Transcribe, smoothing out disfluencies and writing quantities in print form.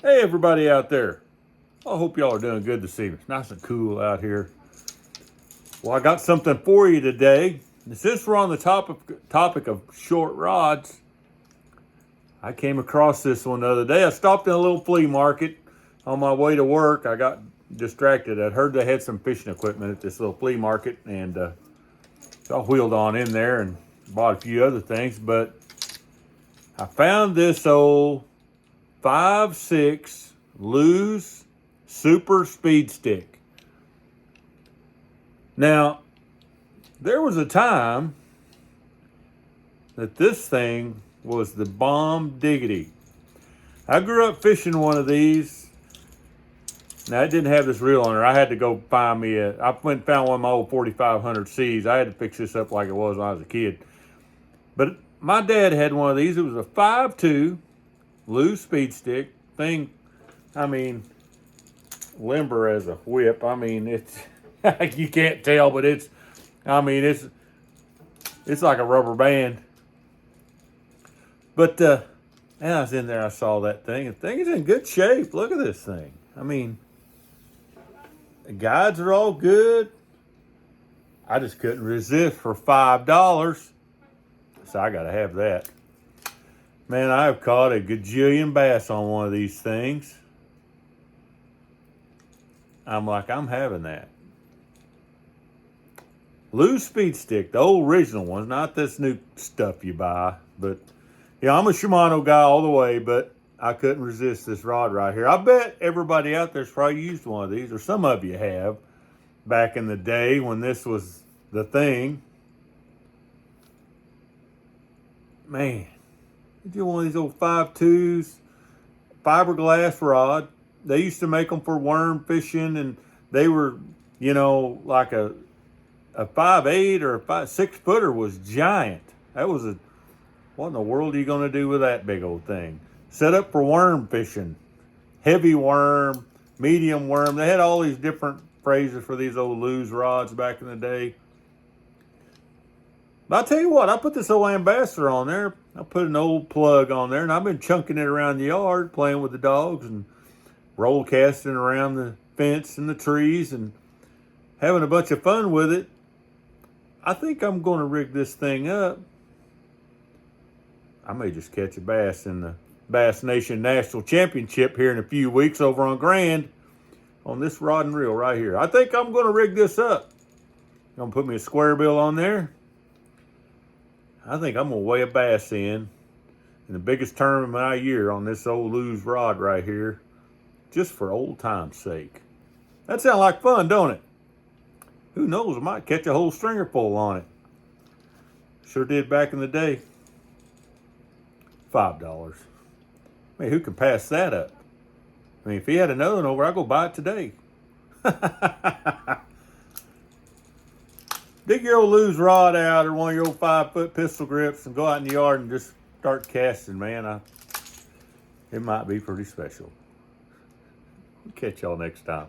Hey, everybody out there. I hope y'all are doing good this evening. It's nice and cool out here. Well, I got something for you today. Since we're on the topic of short rods, I came across this one the other day. I stopped in a little flea market on my way to work. I got distracted. I'd heard they had some fishing equipment at this little flea market, and so I wheeled on in there and bought a few other things. But I found this old 5.6 Lew's Super Speed Stick. Now, there was a time that this thing was the bomb diggity. I grew up fishing one of these. Now, it didn't have this reel on it. I had to go find me I went and found one of my old 4500Cs. I had to fix this up like it was when I was a kid. But my dad had one of these. It was a 5.2 Lew's Speed Stick thing. I mean, limber as a whip. I mean, it's you can't tell, but it's like a rubber band. But and I was in there, I saw that thing. The thing is in good shape. Look at this thing. I mean, the guides are all good. I just couldn't resist for $5. So I gotta have that. Man, I've caught a gajillion bass on one of these things. I'm like, I'm having that. Lew's Speed Stick, the old original ones, not this new stuff you buy. But yeah, I'm a Shimano guy all the way, but I couldn't resist this rod right here. I bet everybody out there's probably used one of these, or some of you have, back in the day when this was the thing. Man, did you one of these old 5.2s, fiberglass rod? They used to make them for worm fishing, and they were, like a 5.8 or a 5.6 footer was giant. What in the world are you going to do with that big old thing? Set up for worm fishing. Heavy worm, medium worm. They had all these different phrases for these old Lew's rods back in the day. But I'll tell you what, I put this old Ambassador on there. I put an old plug on there, and I've been chunking it around the yard, playing with the dogs and roll casting around the fence and the trees and having a bunch of fun with it. I think I'm going to rig this thing up. I may just catch a bass in the Bass Nation National Championship here in a few weeks over on Grand on this rod and reel right here. I think I'm going to rig this up. I'm going to put me a square bill on there. I think I'm going to weigh a bass in the biggest tournament of my year on this old Lew's rod right here, just for old time's sake. That sounds like fun, don't it? Who knows, I might catch a whole stringer full on it. Sure did back in the day. $5. Man, who can pass that up? I mean, if he had another one over, I'd go buy it today. Dig your old Lew's rod out or one of your old 5-foot pistol grips and go out in the yard and just start casting, man. It might be pretty special. Catch y'all next time.